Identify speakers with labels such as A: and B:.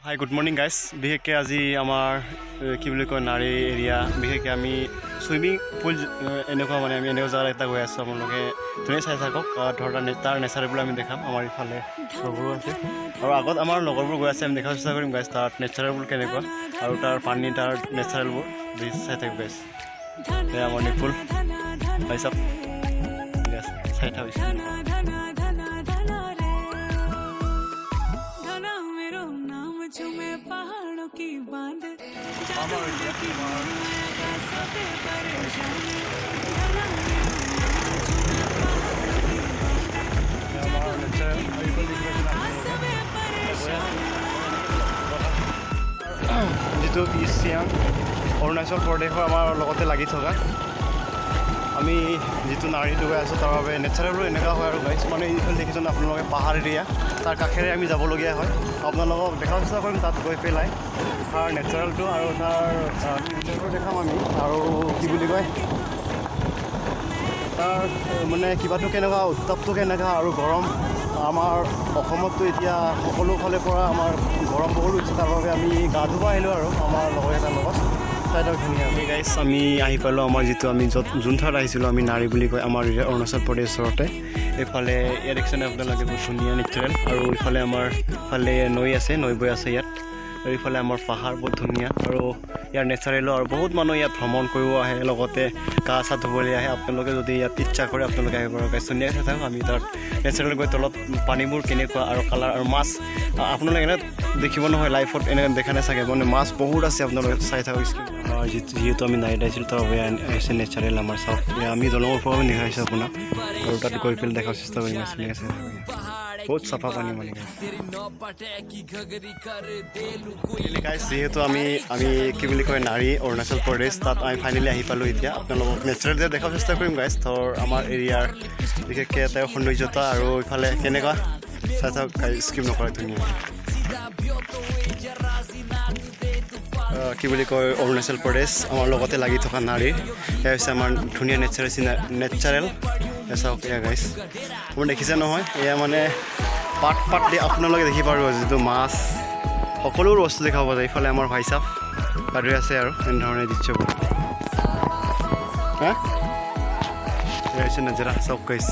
A: Hi, good morning guys. বিশেষকৈ আজি আমাৰ কি বুলি কয় নাৰী এৰিয়া বিশেষকৈ আমি সুইমিং পুল এনেকুৱা মানে আমি এনেকুৱা জায়গা এটা গৈ আছোঁ আপোনালোকে ধুনীয়া চাই থাকক ধৰা তাৰ নেচাৰেলবোৰ আমি দেখাম আমাৰ ইফালে লগৰো আছে আৰু আগত আমাৰ লগৰবোৰ গৈ আছে আমি দেখাৰ চেষ্টা কৰিম গাইজ তাৰ নেচাৰেলবোৰ কেনেকুৱা আৰু তাৰ পানী তাৰ নেচাৰেলবোৰ চাই থাকক গাইজ এয়া আমাৰ নিপুল গাইজ চাই থাকক
B: पहाड़ों की बांध
A: যিটো ইষ্ট চিয়াং অৰুণাচল প্ৰদেশৰ আমাৰ লগতে লাগি থকা আমি যিটো নাৰীটো গৈ আছোঁ তাৰ বাবে নেচাৰেলো এনেকুৱা হয় আৰু গাইজ মানে এইফালে দেখিছোঁ আপোনালোকে পাহাৰ এৰিয়া তাৰ কাষেৰে আমি যাবলগীয়া হয় আপোনালোকক দেখাৰ চেষ্টা কৰিম তাত গৈ পেলাই তাৰ নেচাৰেলটো আৰু তাৰ নেচাৰেলটো দেখাম আমি আৰু কি বুলি কয় তাৰ মানে কিবাটো কেনেকুৱা উত্তাপটো কেনেকুৱা আৰু গৰম আমাৰ অসমততো এতিয়া সকলো ফালৰ পৰা আমাৰ গৰম বহুত উঠিছে তাৰ বাবে আমি গা ধুব আহিলোঁ আৰু আমাৰ লগৰ এটাৰ লগত চাইডক ধুনীয়া গাইজ আমি আহি পালোঁ আমাৰ যিটো আমি য'ত যোন ঠাইত আহিছিলোঁ আমি নাৰী বুলি কয় আমাৰ অৰুণাচল প্ৰদেশৰ ওচৰতে এইফালে ইয়াত দেখিছেনে আপোনালোকে বহুত ধুনীয়া নেচাৰেল আৰু ইফালে আমাৰ ইফালে নৈ আছে নৈ বৈ আছে ইয়াত আৰু ইফালে আমাৰ পাহাৰ বহুত ধুনীয়া আৰু ইয়াৰ নেচাৰেলো আৰু বহুত মানুহ ইয়াত ভ্ৰমণ কৰিব আহে লগতে গা চা ধুবলৈ আহে আপোনালোকে যদি ইয়াত ইচ্ছা কৰে আপোনালোকে আহিব পাৰে গাইজ ধুনীয়া চাই থাকক আমি তাত নেচাৰেল গৈ তলত পানীবোৰ কেনেকুৱা আৰু কালাৰ আৰু মাছ আপোনালোকে এনে দেখিব নহয় লাইফত এনেকৈ দেখা নাই চাগে মানে মাছ বহুত আছে আপোনালোকে চাই থাকক যিহেতু আমি নাৰীত আহিছিলোঁ তাৰ বাবে আহিছে নেচাৰেল আমাৰ চাওক আমি দলঙৰ পৰা আমি দেখাইছোঁ আপোনাক আৰু তাত গৈ পেলাই দেখাৰ চেষ্টা কৰিম ধুনীয়া চাই থাকক বহুত চাফা পানী মানে গাইজ যিহেতু আমি কি বুলি কয় নাৰী অৰুণাচল প্ৰদেশ তাত আমি ফাইনেলি আহি পালোঁ এতিয়া আপোনালোকক নেচাৰেল যে দেখাৰ চেষ্টা কৰিম গাইজ ধৰ আমাৰ এৰিয়াৰ বিশেষকৈ তেওঁৰ সৌন্দৰ্যতা আৰু ইফালে কেনেকুৱা চাই থাকক গাইজ স্কিপ নকৰে ধুনীয়া কি বুলি কয় অৰুণাচল প্ৰদেশ আমাৰ লগতে লাগি থকা নাৰী এয়া হৈছে আমাৰ ধুনীয়া নেচাৰেল চাওক এয়া গাইজ মোৰ দেখিছে নহয় এয়া মানে পাত দি আপোনালোকে দেখি পাৰিব যিটো মাছ সকলো বস্তু দেখা পোৱা যায় ইফালে আমাৰ ভাই চাপ গাড়ী আছে আৰু এনেধৰণে দৃশ্যবোৰ হা এয়া হৈছে নাজাৰা চাওক গাইজ